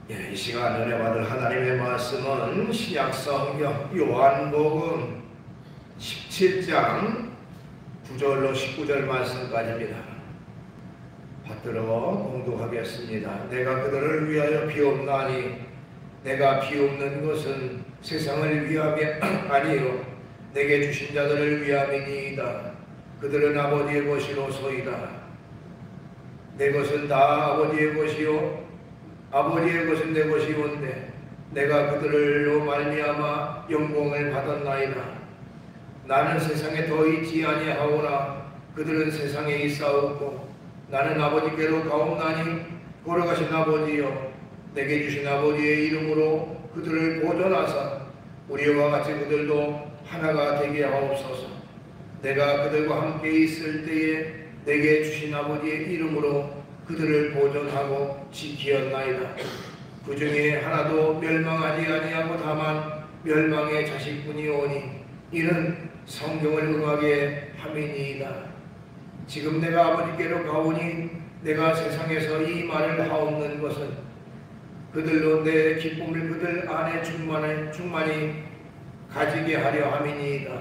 이 시간 은혜 받을 하나님의 말씀은 신약성경 요한복음 17장 9절로 19절 말씀까지입니다. 받들어 공독하겠습니다. 내가 그들을 위하여 비옵나니 내가 비옵는 것은 세상을 위함이 아니요 내게 주신 자들을 위함이니이다. 그들은 아버지의 것이로소이다. 내 것은 다 아버지의 것이요 아버지의 것은 내 것이온데 내가 그들로 말미암아 영광을 받았나이다. 나는 세상에 더 있지 아니하오나 그들은 세상에 있사오고 나는 아버지께로 가옵나니 걸어가신 아버지여 내게 주신 아버지의 이름으로 그들을 보존하사 우리와 같이 그들도 하나가 되게 하옵소서. 내가 그들과 함께 있을 때에 내게 주신 아버지의 이름으로 그들을 보존하고 지키었나이다. 그 중에 하나도 멸망하지 아니하고 다만 멸망의 자식뿐이오니 이는 성경을 응하게 함이니이다. 지금 내가 아버지께로 가오니 내가 세상에서 이 말을 하옵는 것은 그들로 내 기쁨을 그들 안에 충만히 가지게 하려 함이니이다.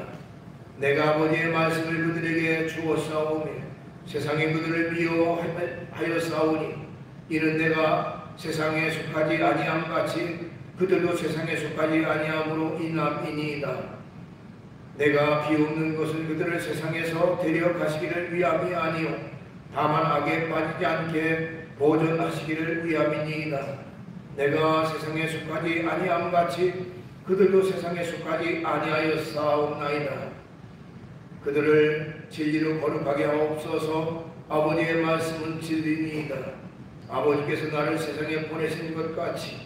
내가 아버지의 말씀을 그들에게 주었사오며 세상에 그들을 미워하였사오니 이는 내가 세상에 속하지 아니함같이 그들도 세상에 속하지 아니함으로 인함이니이다. 내가 비옵는 것은 그들을 세상에서 데려가시기를 위함이 아니요 다만 악에 빠지지 않게 보존하시기를 위함이니이다. 내가 세상에 속하지 아니함같이 그들도 세상에 속하지 아니하였사옵나이다. 그들을 진리로 거룩하게 하옵소서. 아버지의 말씀은 진리니이다. 아버지께서 나를 세상에 보내신 것 같이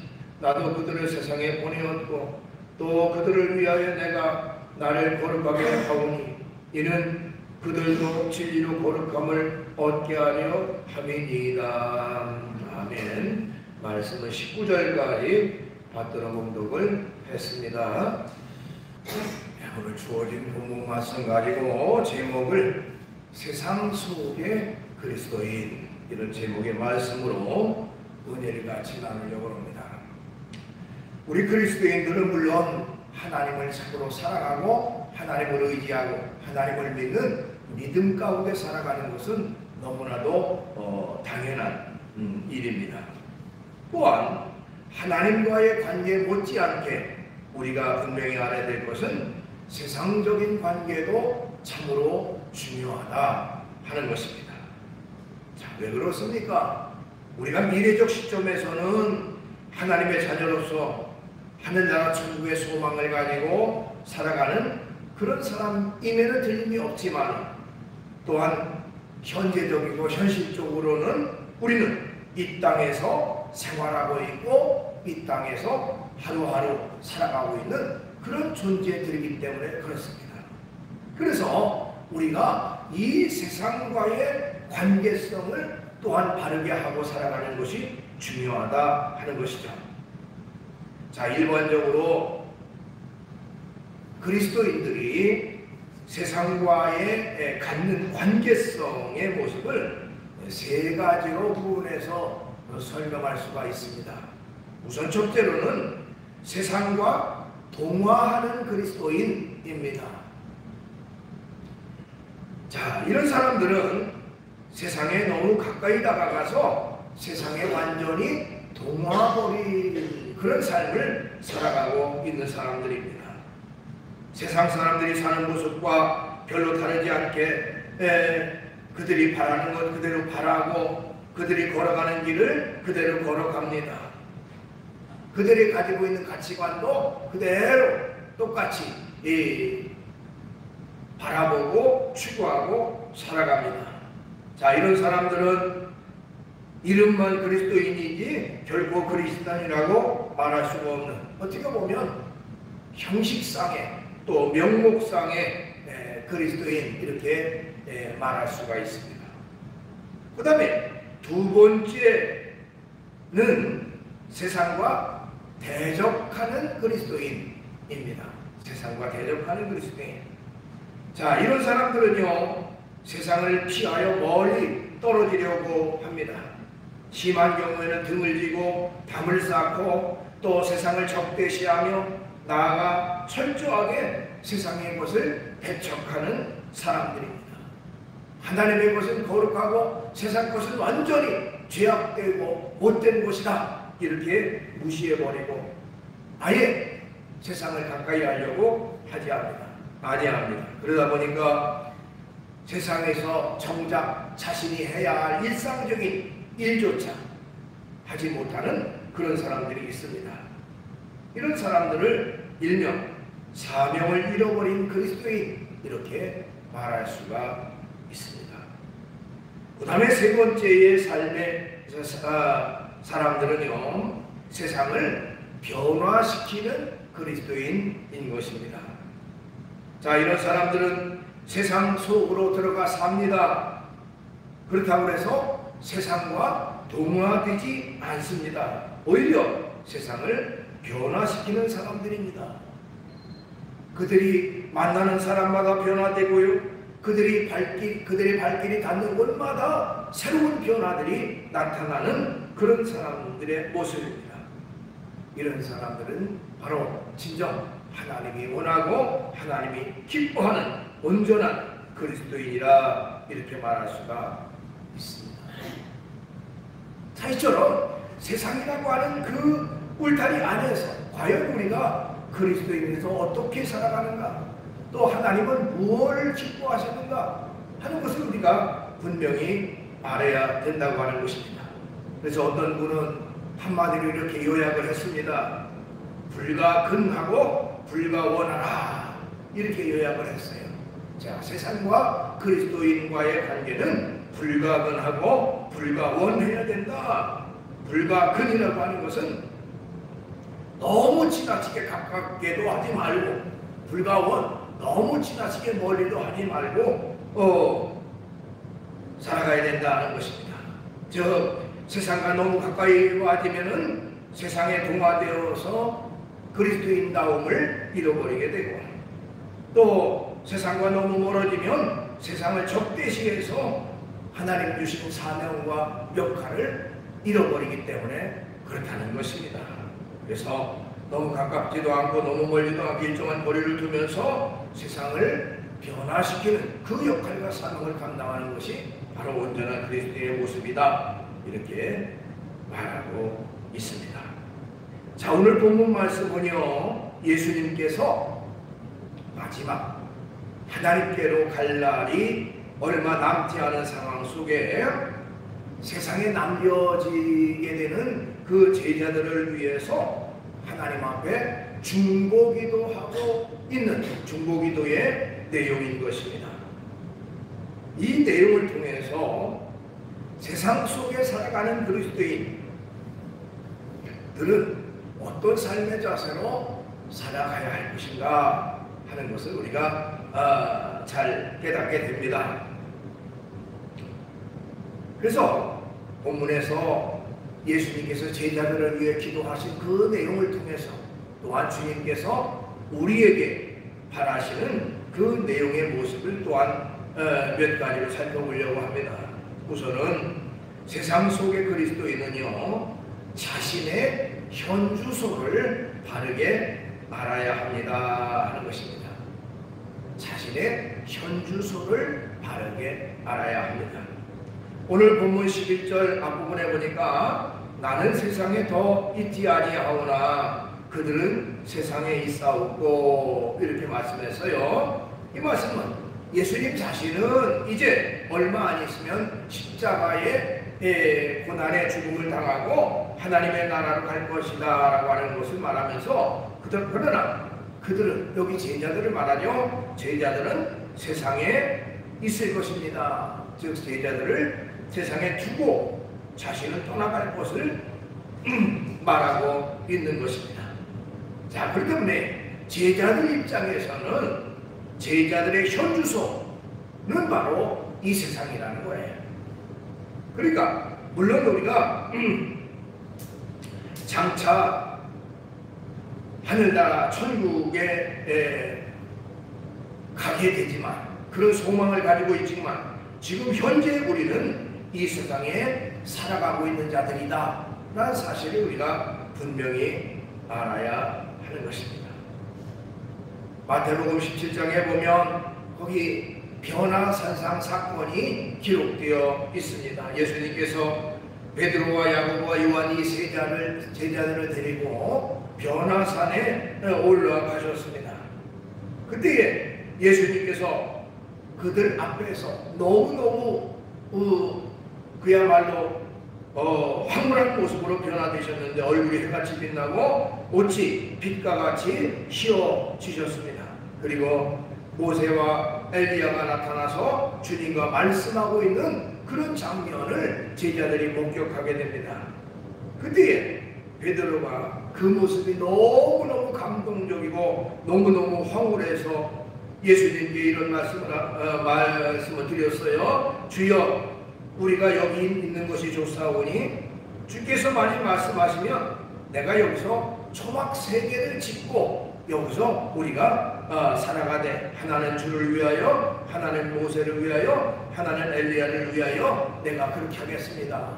나도 그들을 세상에 보내었고 또 그들을 위하여 내가 나를 거룩하게 하오니 이는 그들도 진리로 거룩함을 얻게 하려 함이니이다. 아멘. 말씀은 19절까지 받들어 공독을 했습니다. 오늘 주어진 본문 말씀 가지고 제목을 세상 속의 그리스도인 이런 제목의 말씀으로 은혜를 같이 나누려고 합니다. 우리 그리스도인들은 물론 하나님을 참으로 사랑하고 하나님을 의지하고 하나님을 믿는 믿음 가운데 살아가는 것은 너무나도 당연한 일입니다. 또한 하나님과의 관계 못지않게 우리가 분명히 알아야 될 것은 세상적인 관계도 참으로 중요하다 하는 것입니다. 자, 왜 그렇습니까? 우리가 미래적 시점에서는 하나님의 자녀로서 하늘나라 천국의 소망을 가지고 살아가는 그런 사람임에는 틀림이 없지만 또한 현재적이고 현실적으로는 우리는 이 땅에서 생활하고 있고 이 땅에서 하루하루 살아가고 있는 그런 존재들이기 때문에 그렇습니다. 그래서 우리가 이 세상과의 관계성을 또한 바르게 하고 살아가는 것이 중요하다 하는 것이죠. 자, 일반적으로 그리스도인들이 세상과의 갖는 관계성의 모습을 세 가지로 구분해서 설명할 수가 있습니다. 우선 첫째로는 세상과 동화하는 그리스도인입니다. 자, 이런 사람들은 세상에 너무 가까이 다가가서 세상에 완전히 동화버린 그런 삶을 살아가고 있는 사람들입니다. 세상 사람들이 사는 모습과 별로 다르지 않게 그들이 바라는 것 그대로 바라고 그들이 걸어가는 길을 그대로 걸어갑니다. 그들이 가지고 있는 가치관도 그대로 똑같이 바라보고 추구하고 살아갑니다. 자, 이런 사람들은 이름만 그리스도인이지 결코 그리스도인이라고 말할 수가 없는, 어떻게 보면 형식상의 또 명목상의 그리스도인 이렇게 말할 수가 있습니다. 그 다음에 두 번째는 세상과 대적하는 그리스도인입니다. 세상과 대적하는 그리스도인. 자, 이런 사람들은요 세상을 피하여 멀리 떨어지려고 합니다. 심한 경우에는 등을 지고 담을 쌓고 또 세상을 적대시하며 나아가 철저하게 세상의 것을 배척하는 사람들입니다. 하나님의 것은 거룩하고 세상 것은 완전히 죄악되고 못된 것이다 이렇게 무시해버리고 아예 세상을 가까이 하려고 하지 아니합니다. 그러다 보니까 세상에서 정작 자신이 해야 할 일상적인 일조차 하지 못하는 그런 사람들이 있습니다. 이런 사람들을 일명 사명을 잃어버린 그리스도인 이렇게 말할 수가 있습니다. 그 다음에 세 번째의 삶의 사람들은요, 세상을 변화시키는 그리스도인인 것입니다. 자, 이런 사람들은 세상 속으로 들어가 삽니다. 그렇다고 해서 세상과 동화되지 않습니다. 오히려 세상을 변화시키는 사람들입니다. 그들이 만나는 사람마다 변화되고요, 그들의 발길이 닿는 곳마다 새로운 변화들이 나타나는 그런 사람들의 모습입니다. 이런 사람들은 바로 진정 하나님이 원하고 하나님이 기뻐하는 온전한 그리스도인이라 이렇게 말할 수가 있습니다. 자, 이처럼 세상이라고 하는 그 울타리 안에서 과연 우리가 그리스도인에서 어떻게 살아가는가, 또 하나님은 무엇을 기뻐하시는가 하는 것을 우리가 분명히 알아야 된다고 하는 것입니다. 그래서 어떤 분은 한마디로 이렇게 요약을 했습니다. 불과 근하고 불과 원하라 이렇게 요약을 했어요. 자, 세상과 그리스도인과의 관계는 불과 근하고 불과 원해야 된다. 불과 근이라고 하는 것은 너무 지나치게 가깝게도 하지 말고, 불과 원 너무 지나치게 멀리도 하지 말고 살아가야 된다는 것입니다. 세상과 너무 가까이 와지면은 세상에 동화되어서 그리스도인다움을 잃어버리게 되고, 또 세상과 너무 멀어지면 세상을 적대시해서 하나님 주신 사명과 역할을 잃어버리기 때문에 그렇다는 것입니다. 그래서 너무 가깝지도 않고 너무 멀지도 않고 일정한 거리를 두면서 세상을 변화시키는 그 역할과 사명을 감당하는 것이 바로 온전한 그리스도의 모습이다 이렇게 말하고 있습니다. 자, 오늘 본문 말씀은요, 예수님께서 마지막 하나님께로 갈 날이 얼마 남지 않은 상황 속에 세상에 남겨지게 되는 그 제자들을 위해서 하나님 앞에 중보기도 하고 있는 중보기도의 내용인 것입니다. 이 내용을 통해서 세상 속에 살아가는 그리스도인들은 어떤 삶의 자세로 살아가야 할 것인가 하는 것을 우리가 잘 깨닫게 됩니다. 그래서 본문에서 예수님께서 제자들을 위해 기도하신 그 내용을 통해서 또한 주님께서 우리에게 바라시는 그 내용의 모습을 또한 몇 가지를 살펴보려고 합니다. 우선은 세상 속의 그리스도인은요, 자신의 현주소를 바르게 알아야 합니다 하는 것입니다. 자신의 현주소를 바르게 알아야 합니다. 오늘 본문 11절 앞부분에 보니까 나는 세상에 더 있지 아니하오나 그들은 세상에 있사옵고 이렇게 말씀했어요. 이 말씀은 예수님 자신은 이제 얼마 안 있으면 십자가의 고난의 죽음을 당하고 하나님의 나라로 갈 것이다 라고 하는 것을 말하면서 그러나 그들은, 여기 제자들을 말하죠. 제자들은 세상에 있을 것입니다. 즉 제자들을 세상에 두고 자신은 떠나갈 것을 말하고 있는 것입니다. 자, 그렇기 때문에 제자들 입장에서는 제자들의 현주소는 바로 이 세상이라는 거예요. 그러니까 물론 우리가 장차 하늘나라 천국에 가게 되지만, 그런 소망을 가지고 있지만 지금 현재 우리는 이 세상에 살아가고 있는 자들이다 라는 사실을 우리가 분명히 알아야 하는 것입니다. 마태복음 17장에 보면 거기 변화산상 사건이 기록되어 있습니다. 예수님께서 베드로와 야고보와 요한이 제자들을 데리고 변화산에 올라가셨습니다. 그때 예수님께서 그들 앞에서 너무너무 그야말로 황홀한 모습으로 변화되셨는데 얼굴이 해같이 빛나고 옷이 빛과 같이 휘어지셨습니다. 그리고 모세와 엘리야가 나타나서 주님과 말씀하고 있는 그런 장면을 제자들이 목격하게 됩니다. 그때 베드로가 그 모습이 너무너무 감동적이고 너무너무 황홀해서 예수님께 이런 말씀을 드렸어요. 주여, 우리가 여기 있는 것이 좋사오니 주께서 많이 말씀하시면 내가 여기서 초막 3개를 짓고 여기서 우리가 살아가되 하나는 주를 위하여, 하나는 모세를 위하여, 하나는 엘리야를 위하여 내가 그렇게 하겠습니다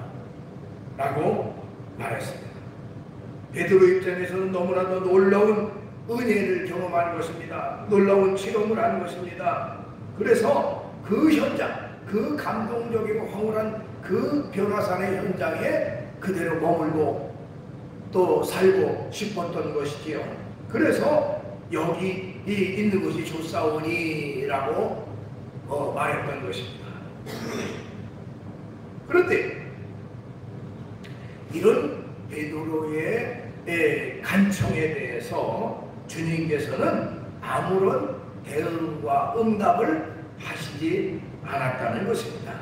라고 말했습니다. 베드로 입장에서는 너무나도 놀라운 은혜를 경험하는 것입니다. 놀라운 체험을 하는 것입니다. 그래서 그 현장, 그 감동적이고 황홀한 그 변화산의 현장에 그대로 머물고 또 살고 싶었던 것이지요. 그래서 여기 있는 것이 좋사오니 라고 말했던 것입니다. 그런데 이런 베드로의 간청에 대해서 주님께서는 아무런 대응과 응답을 하시지 않았다는 것입니다.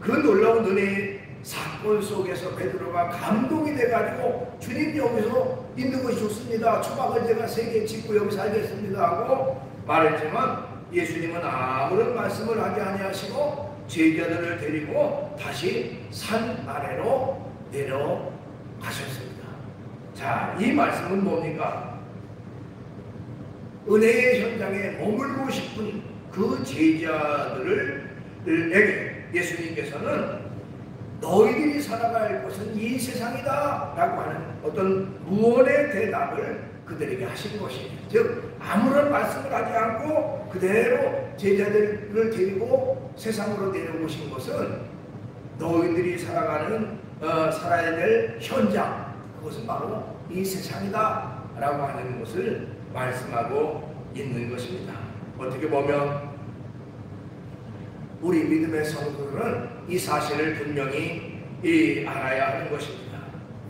그 놀라운 은혜의 사건 속에서 베드로가 감동이 돼가지고 주님 여기서 있는 것이 좋습니다. 초막을 제가 3개 짓고 여기 살겠습니다 하고 말했지만 예수님은 아무런 말씀을 하지 아니하시고 제자들을 데리고 다시 산 아래로 내려가셨습니다. 자, 이 말씀은 뭡니까? 은혜의 현장에 머물고 싶은 그 제자들에게 예수님께서는 너희들이 살아갈 곳은 이 세상이다 라고 하는 어떤 무언의 대답을 그들에게 하신 것이에요. 즉 아무런 말씀을 하지 않고 그대로 제자들을 데리고 세상으로 내려오신 것은 너희들이 살아야 될 현장, 그것은 바로 이 세상이다 라고 하는 것을 말씀하고 있는 것입니다. 어떻게 보면 우리 믿음의 성도들은 이 사실을 분명히 알아야 하는 것입니다.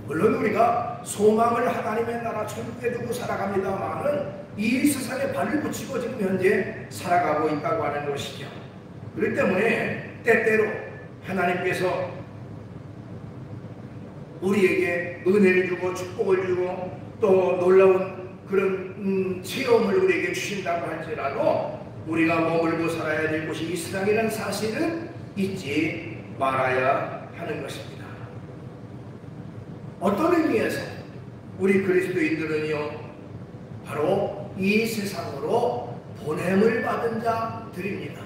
물론 우리가 소망을 하나님의 나라 천국에 두고 살아갑니다만은 이 세상에 발을 붙이고 지금 현재 살아가고 있다고 하는 것이죠. 그렇기 때문에 때때로 하나님께서 우리에게 은혜를 주고 축복을 주고 또 놀라운 그런 체험을 우리에게 주신다고 할지라도 우리가 머물고 살아야 될 곳이 이 세상이라는 사실은 잊지 말아야 하는 것입니다. 어떤 의미에서 우리 그리스도인들은요, 바로 이 세상으로 보냄을 받은 자들입니다.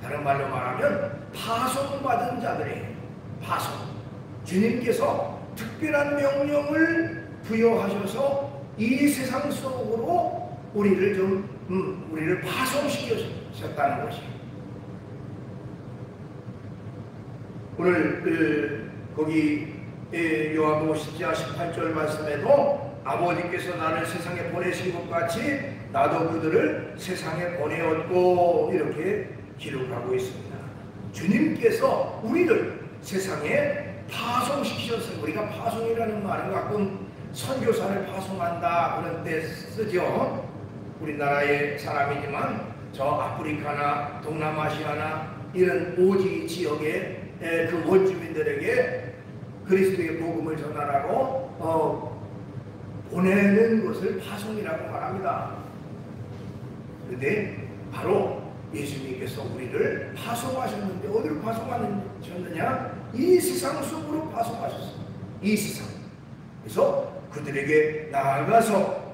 다른 말로 말하면 파송받은 자들이에요. 파송. 주님께서 특별한 명령을 부여하셔서 이 세상 속으로 우리를 파송시키셨다는 것이에요. 오늘 거기 요한복음 10장 18절 말씀에도 아버지께서 나를 세상에 보내신 것 같이 나도 그들을 세상에 보내었고 이렇게 기록하고 있습니다. 주님께서 우리를 세상에 파송시키셨어요. 우리가 파송이라는 말은 가끔 선교사를 파송한다 그런 때 쓰죠. 우리나라의 사람이지만 저 아프리카나 동남아시아나 이런 오지 지역의 그 원주민들에게 그리스도의 복음을 전하라고 보내는 것을 파송이라고 말합니다. 그런데 바로 예수님께서 우리를 파송하셨는데 어디로 파송하셨느냐? 이 세상 속으로 파송하셨어요. 이 세상. 그래서 그들에게 나아가서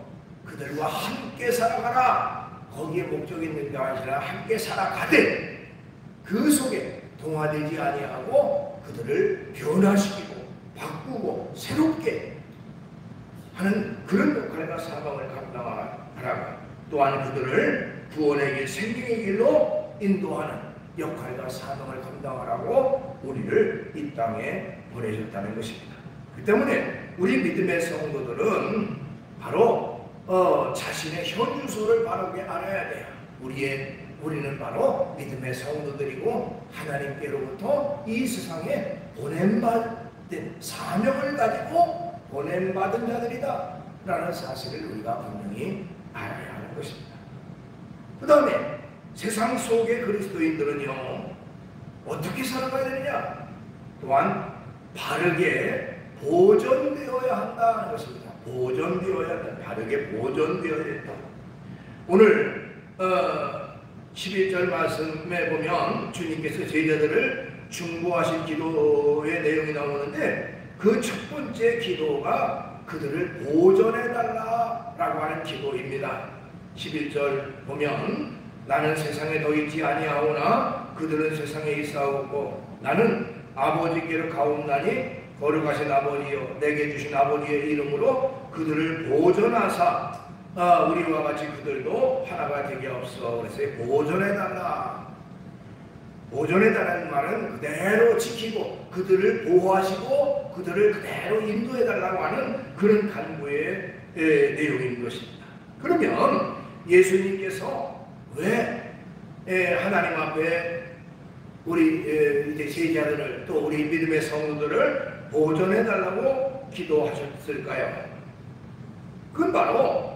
그들과 함께 살아가라. 거기에 목적이 있는 게 아니라 함께 살아가되 그 속에 동화되지 아니하고 그들을 변화시키고 바꾸고 새롭게 하는 그런 역할과 사명을 감당하라고, 또한 그들을 구원의 길, 생명의 길로 인도하는 역할과 사명을 감당하라고 우리를 이 땅에 보내셨다는 것입니다. 그 때문에 우리 믿음의 성도들은 바로 자신의 현주소를 바르게 알아야 돼요. 우리는 바로 믿음의 성도들이고 하나님께로부터 이 세상에 보냄받은 사명을 가지고 보냄받은 자들이다 라는 사실을 우리가 분명히 알아야 하는 것입니다. 그 다음에 세상 속의 그리스도인들은요, 어떻게 살아가야 되느냐? 또한 바르게 보존되어야 한다는 것입니다. 보존되어야 한다. 바르게 보존되어야 된다. 오늘 11절 말씀에 보면 주님께서 제자들을 중보하신 기도의 내용이 나오는데, 그 첫 번째 기도가 그들을 보존해달라라고 하는 기도입니다. 11절 보면 나는 세상에 더 있지 아니하오나 그들은 세상에 있사오고 나는 아버지께로 가옵나니 거룩하신 아버지여 내게 주신 아버지의 이름으로 그들을 보존하사 우리와 같이 그들도 하나가 되게 없어. 그래서 보존해달라. 보존해달라는 말은 그대로 지키고 그들을 보호하시고 그들을 그대로 인도해달라고 하는 그런 간구의 내용인 것입니다. 그러면 예수님께서 왜 하나님 앞에 우리 이제 제자들을 또 우리 믿음의 성도들을 보존해달라고 기도하셨을까요? 그건 바로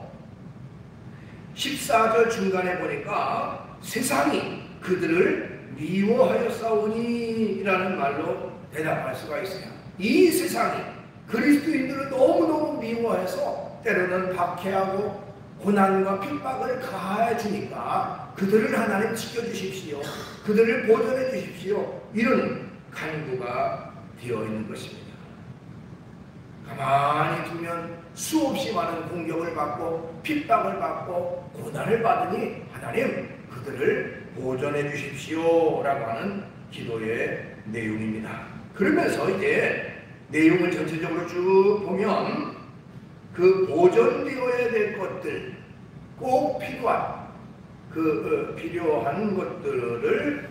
14절 중간에 보니까 세상이 그들을 미워하였사오니 라는 말로 대답할 수가 있어요. 이 세상이 그리스도인들을 너무너무 미워해서 때로는 박해하고 고난과 핍박을 가해 주니까 그들을 하나님 지켜주십시오, 그들을 보존해 주십시오, 이런 간구가 되어 있는 것입니다. 가만히 두면 수없이 많은 공격을 받고 핍박을 받고 고난을 받으니 하나님 그들을 보존해 주십시오 라고 하는 기도의 내용입니다. 그러면서 이제 내용을 전체적으로 쭉 보면 그 보존되어야 될 것들, 꼭 필요한 것들을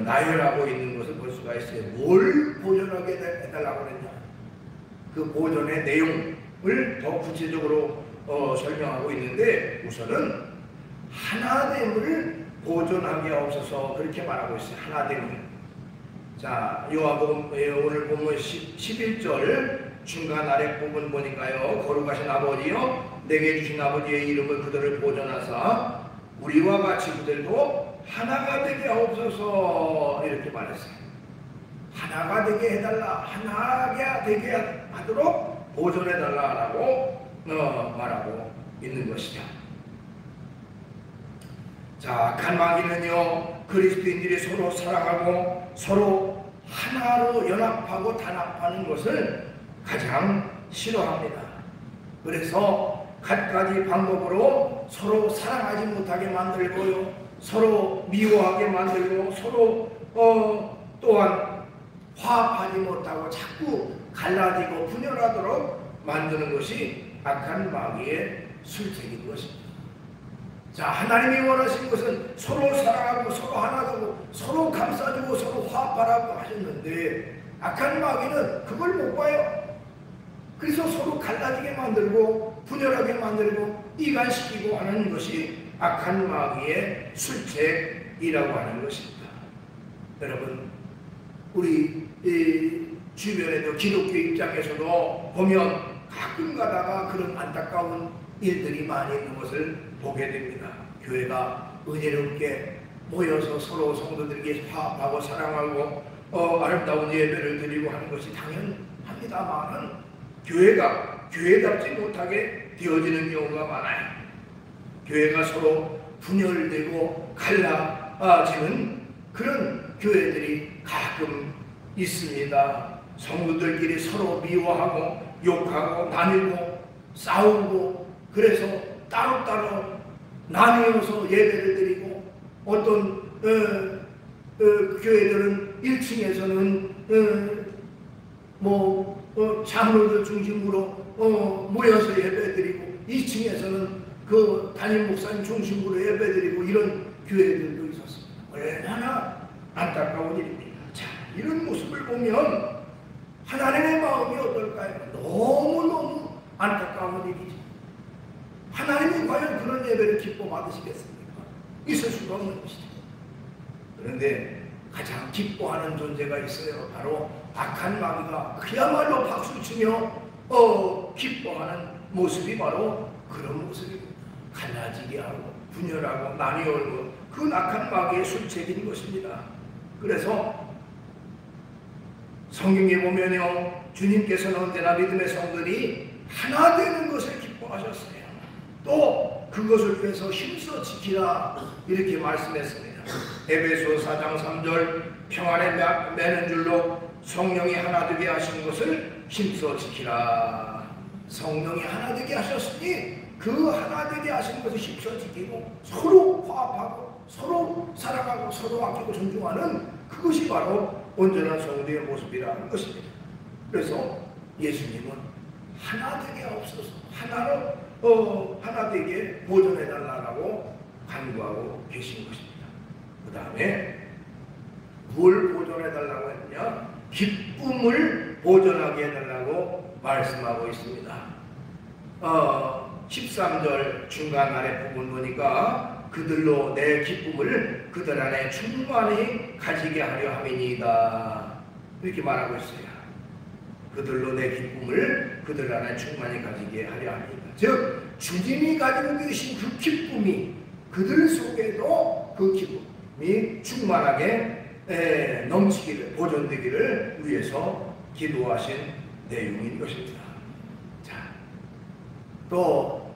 나열하고 있는 것을 볼 수가 있어요. 뭘 보존하게 해달라고 그랬냐? 그 보존의 내용을 더 구체적으로 설명하고 있는데, 우선은 하나됨을 보존하게 하옵소서 그렇게 말하고 있어요. 하나됨을. 자, 요한복음 오늘 보면 11절 중간 아래 부분 보니까요, 거룩하신 아버지여 내게 주신 아버지의 이름을 그들을 보존하사 우리와 같이 그들도 하나가 되게 하옵소서 이렇게 말했어요. 하나가 되게 해달라, 하나가 되게 하도록 보존해달라라고 말하고 있는 것이죠. 자, 간마귀는요, 그리스도인들이 서로 사랑하고 서로 하나로 연합하고 단합하는 것을 가장 싫어합니다. 그래서 갖가지 방법으로 서로 사랑하지 못하게 만들고요, 서로 미워하게 만들고 서로 또한 화합하지 못하고 자꾸 갈라지고 분열하도록 만드는 것이 악한 마귀의 술책인 것입니다. 자, 하나님이 원하신 것은 서로 사랑하고 서로 하나 되고 서로 감싸주고 서로 화합하라고 하셨는데, 악한 마귀는 그걸 못 봐요. 그래서 서로 갈라지게 만들고 분열하게 만들고 이간시키고 하는 것이 악한 마귀의 술책이라고 하는 것입니다. 여러분, 우리 주변에도 기독교 입장에서도 보면 가끔 가다가 그런 안타까운 일들이 많이 있는 것을 보게 됩니다. 교회가 은혜롭게 모여서 서로 성도들에게 화합하고 사랑하고 아름다운 예배를 드리고 하는 것이 당연합니다만은 교회가 교회답지 못하게 되어지는 경우가 많아요. 교회가 서로 분열되고 갈라지는 그런 교회들이 가끔 있습니다. 성도들끼리 서로 미워하고 욕하고 나누고 싸우고, 그래서 따로따로 나누어서 예배를 드리고, 어떤 교회들은 1층에서는 장로들 중심으로 모여서 예배드리고 2층에서는 그 담임 목사님 중심으로 예배드리고 이런 교회들도 있었습니다. 얼마나 안타까운 일입니다. 자, 이런 모습을 보면 하나님의 마음이 어떨까요? 너무너무 안타까운 일이죠. 하나님이 과연 그런 예배를 기뻐 받으시겠습니까? 있을 수가 없는 것이죠. 그런데 가장 기뻐하는 존재가 있어요. 바로 악한 마귀가 그야말로 박수치며 기뻐하는 모습이 바로 그런 모습입니다. 갈라지게 하고 분열하고 나뉘어오고 그 악한 마귀의 술책인 것입니다. 그래서 성경에 보면요, 주님께서는 언제나 믿음의 성들이 하나 되는 것을 기뻐하셨어요. 또 그것을 위해서 힘써 지키라 이렇게 말씀했습니다. 에베소 4장 3절 평안에 매는 줄로 성령이 하나 되게 하신 것을 힘써 지키라. 성령이 하나 되게 하셨으니 그 하나 되게 하신 것을 힘써 지키고 서로 화합하고 서로 사랑하고 서로 아끼고 존중하는 그것이 바로 온전한 성도의 모습이라는 것입니다. 그래서 예수님은 하나 되게 없어서 하나로 하나 되게 보존해달라고 간구하고 계신 것입니다. 그 다음에 뭘 보존해달라고 했느냐? 기쁨을 보존하게 해달라고 말씀하고 있습니다. 13절 중간 아래 부분 보니까 그들로 내 기쁨을 그들 안에 충만히 가지게 하려 함이니이다 이렇게 말하고 있어요. 그들로 내 기쁨을 그들 안에 충만히 가지게 하려 합니다. 즉 주님이 가지고 계신 그 기쁨이 그들 속에도 그 기쁨이 충만하게 넘치기를 보존되기를 위해서 기도하신 내용인 것입니다. 자, 또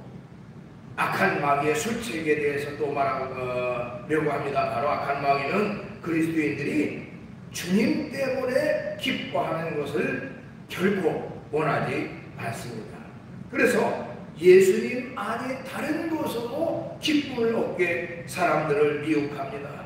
악한 마귀의 술책에 대해서 또 말하려고 합니다. 바로 악한 마귀는 그리스도인들이 주님 때문에 기뻐하는 것을 결코 원하지 않습니다. 그래서 예수님 안에 다른 것으로 기쁨을 얻게 사람들을 미혹합니다.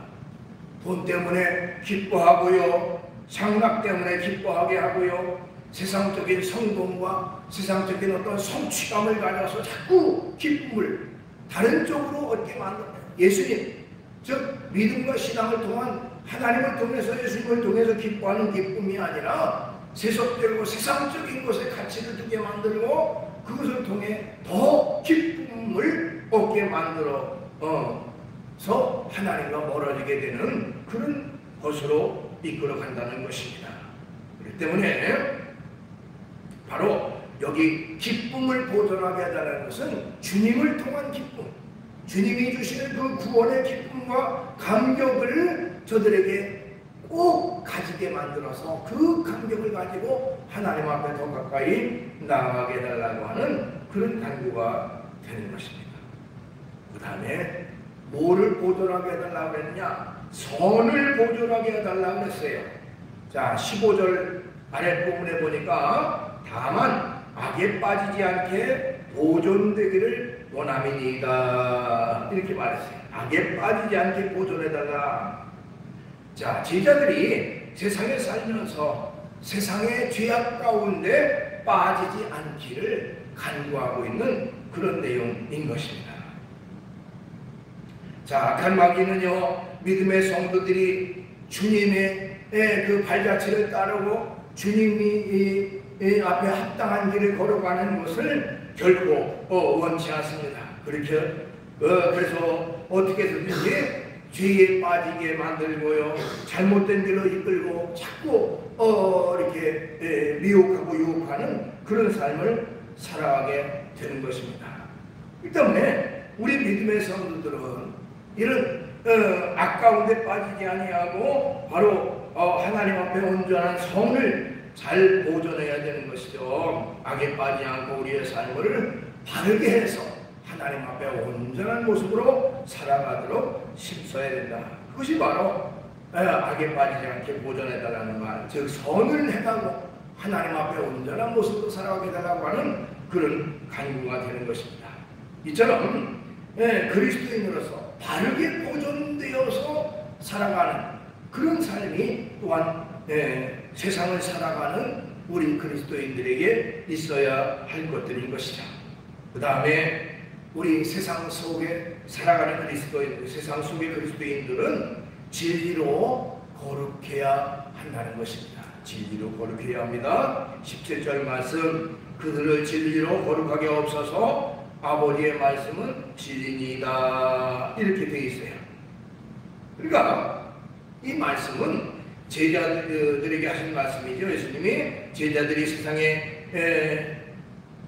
돈 때문에 기뻐하고요, 상락 때문에 기뻐하게 하고요, 세상적인 성공과 세상적인 어떤 성취감을 가져서 자꾸 기쁨을 다른 쪽으로 얻게 만듭니다. 예수님, 즉 믿음과 신앙을 통한 하나님을 통해서 예수님을 통해서 기뻐하는 기쁨이 아니라 세속되고 세상적인 것에 가치를 두게 만들고 그것을 통해 더 기쁨을 얻게 만들어서 하나님과 멀어지게 되는 그런 것으로 이끌어 간다는 것입니다. 그렇기 때문에 바로 여기 기쁨을 보존하게 해달라는 것은 주님을 통한 기쁨, 주님이 주시는 그 구원의 기쁨과 감격을 저들에게 꼭 가지게 만들어서 그 감격을 가지고 하나님 앞에 더 가까이 나아가게 해달라고 하는 그런 간구가 되는 것입니다. 그 다음에 뭐를 보존하게 해달라고 했냐? 선을 보존하게 해달라고 했어요. 자, 15절 아랫부분에 보니까 다만 악에 빠지지 않게 보존되기를 원함이니이다 이렇게 말했어요. 악에 빠지지 않게 보존해달라. 자, 제자들이 세상에 살면서 세상의 죄악 가운데 빠지지 않기를 간구하고 있는 그런 내용인 것입니다. 자, 악한 마귀는요, 믿음의 성도들이 주님의 그 발자취를 따르고 주님이 앞에 합당한 길을 걸어가는 것을 결코 원치 않습니다. 그렇게 그래서 어떻게 해서든지 죄에 빠지게 만들고요, 잘못된 길로 이끌고 자꾸 이렇게 미혹하고 유혹하는 그런 삶을 살아가게 되는 것입니다. 그 때문에 우리 믿음의 성도들은 이런 악 가운데 빠지지 아니하고 바로 하나님 앞에 온전한 성을 잘 보존해야 되는 것이죠. 악에 빠지지 않고 우리의 삶을 바르게 해서 하나님 앞에 온전한 모습으로 살아가도록 힘써야 된다. 그것이 바로 악에 빠지지 않게 보존해달라는 말, 즉 선을 해가고 하나님 앞에 온전한 모습으로 살아가게 해달라고 하는 그런 간구가 되는 것입니다. 이처럼 그리스도인으로서 바르게 보존되어서 살아가는 그런 삶이 또한 세상을 살아가는 우리 그리스도인들에게 있어야 할 것들인 것이다. 그 다음에 우리 세상 속에 살아가는 그리스도인, 세상 속의 그리스도인들은 진리로 거룩해야 한다는 것입니다. 진리로 거룩해야 합니다. 17절 말씀, 그들을 진리로 거룩하게 없어서 아버지의 말씀은 진리니이다. 이렇게 되어 있어요. 그러니까 이 말씀은 제자들에게 하신 말씀이죠. 예수님이 제자들이 세상에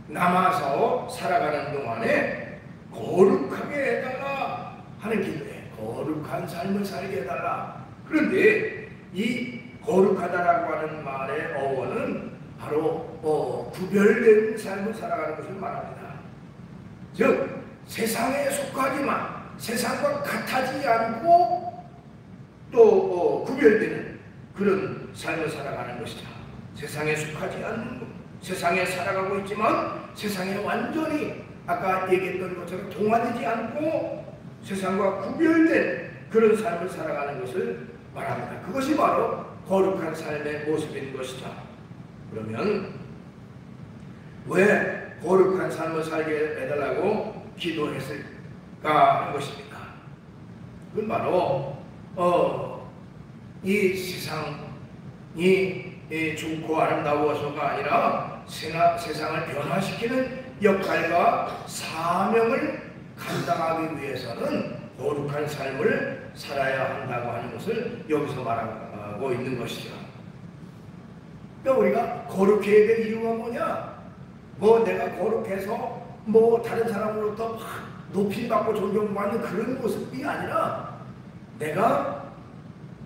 남아서 살아가는 동안에 거룩하게 해달라 하는 기도에 거룩한 삶을 살게 해달라. 그런데 이 거룩하다라고 하는 말의 어원은 바로 구별된 삶을 살아가는 것을 말합니다. 즉 세상에 속하지만 세상과 같아지지 않고 또 구별되는 그런 삶을 살아가는 것이다. 세상에 속하지 않는 것, 세상에 살아가고 있지만 세상에 완전히 아까 얘기했던 것처럼 동화되지 않고 세상과 구별된 그런 삶을 살아가는 것을 말합니다. 그것이 바로 거룩한 삶의 모습인 것이다. 그러면 왜 거룩한 삶을 살게 해달라고 기도했을까 하는 것입니다. 그건 바로 이 세상이 좋고 아름다워서가 아니라 세상을 변화시키는 역할과 사명을 감당하기 위해서는 거룩한 삶을 살아야 한다고 하는 것을 여기서 말하고 있는 것이죠. 그러니까 우리가 거룩해야 될 이유가 뭐냐? 내가 거룩해서 다른 사람으로부터 막 높임받고 존경받는 그런 모습이 아니라 내가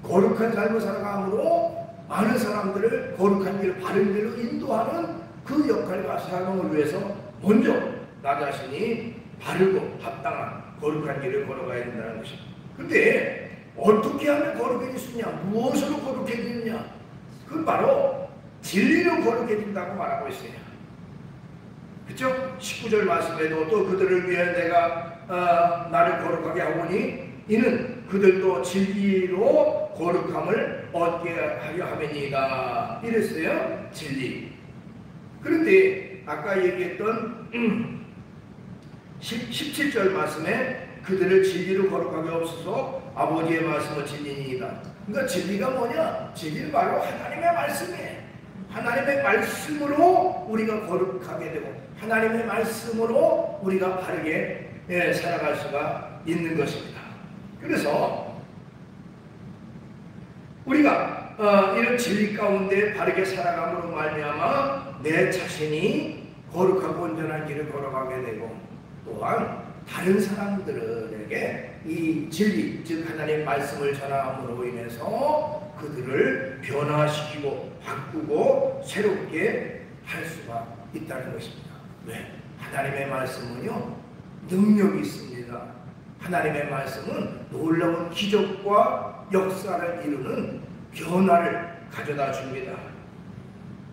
거룩한 삶을 살아감으로 많은 사람들을 거룩한 길, 바른 길로 인도하는 그 역할과 사명을 위해서 먼저 나 자신이 바르고 합당한 거룩한 길을 걸어가야 된다는 것입니다. 그런데 어떻게 하면 거룩해질 수 있냐? 무엇으로 거룩해지느냐? 그건 바로 진리로 거룩해진다고 말하고 있어요. 그렇죠? 19절 말씀에도 또 그들을 위해 내가 나를 거룩하게 하오니 이는 그들도 진리로 거룩함을 얻게 하려 함이니이다. 이랬어요. 진리. 그런데 아까 얘기했던 17절 말씀에 그들을 진리로 거룩하게 없어서 아버지의 말씀은 진리니이다. 그러니까 진리가 뭐냐? 진리는 바로 하나님의 말씀이에요. 하나님의 말씀으로 우리가 거룩하게 되고 하나님의 말씀으로 우리가 바르게 살아갈 수가 있는 것입니다. 그래서 우리가 이런 진리 가운데 바르게 살아감으로 말미암아 내 자신이 거룩하고 온전한 길을 걸어가게 되고 또한 다른 사람들에게 이 진리, 즉 하나님의 말씀을 전함으로 인해서 그들을 변화시키고 바꾸고 새롭게 할 수가 있다는 것입니다. 왜? 하나님의 말씀은요 능력이 있습니다. 하나님의 말씀은 놀라운 기적과 역사를 이루는 변화를 가져다 줍니다.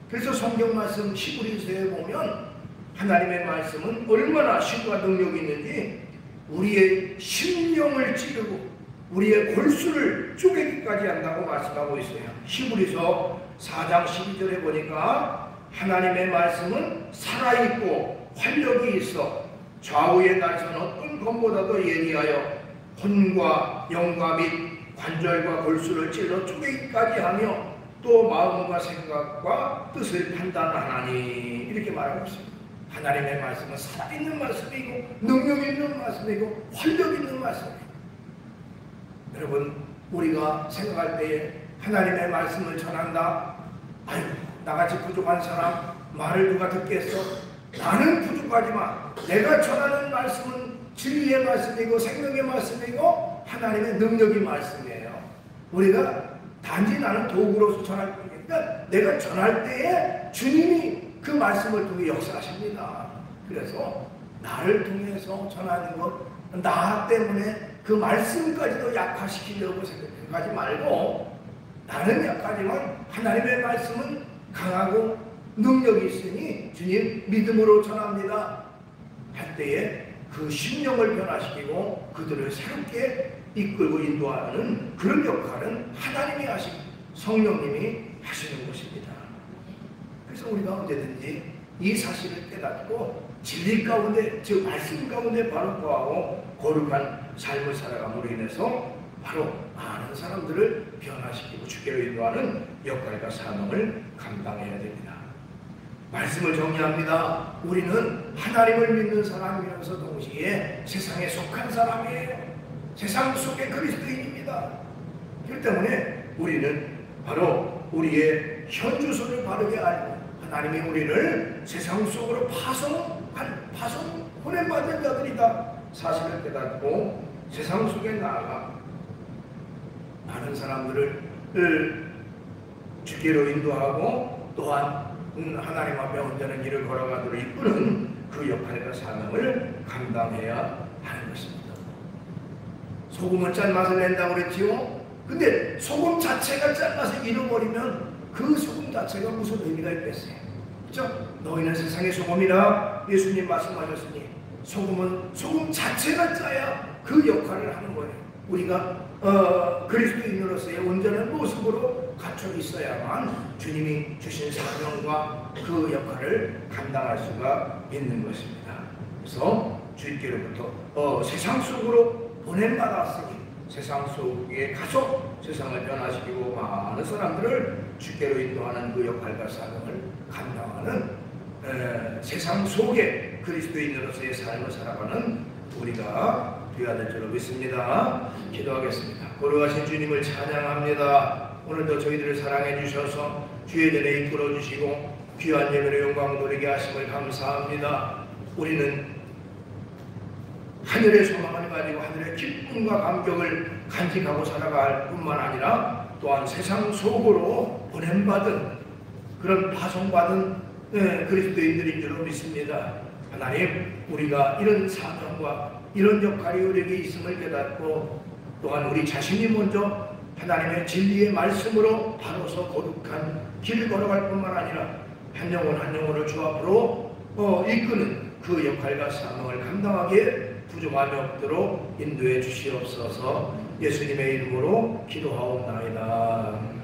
그래서 성경 말씀 히브리서에 보면 하나님의 말씀은 얼마나 힘과 능력이 있는지 우리의 심령을 찌르고 우리의 골수를 쪼개기까지 한다고 말씀하고 있어요. 히브리서 4장 12절에 보니까 하나님의 말씀은 살아있고 활력이 있어 좌우의 날선 어떤 검보다도 예리하여 혼과 영과 및 관절과 골수를 찔러 쪼개기까지 하며 또 마음과 생각과 뜻을 판단하나니 이렇게 말하고 있습니다. 하나님의 말씀은 살아있는 말씀이고 능력 있는 말씀이고 활력 있는 말씀이고 여러분 우리가 생각할 때에 하나님의 말씀을 전한다. 아이고 나같이 부족한 사람 말을 누가 듣겠어? 나는 부족하지만 내가 전하는 말씀은 진리의 말씀이고 생명의 말씀이고 하나님의 능력의 말씀이에요. 우리가 단지 나는 도구로서 전할 뿐이니까 내가 전할 때에 주님이 그 말씀을 통해 역사하십니다. 그래서 나를 통해서 전하는 것, 나 때문에 그 말씀까지도 약화시키려고 생각하지 말고 나는 약하지만 하나님의 말씀은 강하고 능력이 있으니 주님 믿음으로 전합니다 할 때에 그 심령을 변화시키고 그들을 새롭게 이끌고 인도하는 그런 역할은 하나님이 하시고 성령님이 하시는 것입니다. 그래서 우리가 언제든지 이 사실을 깨닫고 진리 가운데, 즉 말씀 가운데 바로 거하고 거룩한 삶을 살아감으로 인해서 바로 많은 사람들을 변화시키고 주께로 인도하는 역할과 사명을 감당해야 됩니다. 말씀을 정리합니다. 우리는 하나님을 믿는 사람이면서 동시에 세상에 속한 사람이에요. 세상 속의 그리스도인입니다. 그렇기 때문에 우리는 바로 우리의 현주소를 바르게 알고 하나님이 우리를 세상 속으로 파송 보냄받은 자들이다 사실을 깨닫고 세상 속에 나아가 많은 사람들을 주께로 인도하고 또한 하나님 앞에 온전한 길을 걸어가도록 이끄는 그 역할과 사명을 감당해야 하는 것입니다. 소금은 짠맛을 낸다고 그랬지요. 근데 소금 자체가 짠맛을 잃어버리면 그 소금 자체가 무슨 의미가 있겠어요? 그렇죠? 너희는 세상의 소금이라 예수님 말씀하셨으니 소금 자체가 짜야 그 역할을 하는 거예요. 우리가 그리스도인으로서의 온전한 모습으로 갖춰 있어야만 주님이 주신 사명과 그 역할을 감당할 수가 있는 것입니다. 그래서 주님께로부터 세상 속으로 보냄받았으니 세상 속에 가서 세상을 변화시키고 많은 사람들을 주께로 인도하는 그 역할과 사명을 감당하는 세상 속에 그리스도인으로서의 삶을 살아가는 우리가 되어야 될 줄로 믿습니다. 기도하겠습니다. 거룩하신 주님을 찬양합니다. 오늘도 저희들을 사랑해 주셔서 주의 전에 이끌어 주시고 귀한 예배로 영광 돌리게 하심을 감사합니다. 우리는 하늘의 소망을 가지고 하늘의 기쁨과 감격을 간직하고 살아갈 뿐만 아니라 또한 세상 속으로 보냄받은 그런 파송받은 그리스도인들인 줄로 믿습니다. 하나님, 우리가 이런 사명과 이런 역할이 우리에게 있음을 깨닫고 또한 우리 자신이 먼저 하나님의 진리의 말씀으로 바로서 거룩한 길을 걸어갈 뿐만 아니라 한 영혼 한 영혼을 주 앞으로 이끄는 그 역할과 사명을 감당하기에 부족함이 없도록 인도해 주시옵소서. 예수님의 이름으로 기도하옵나이다.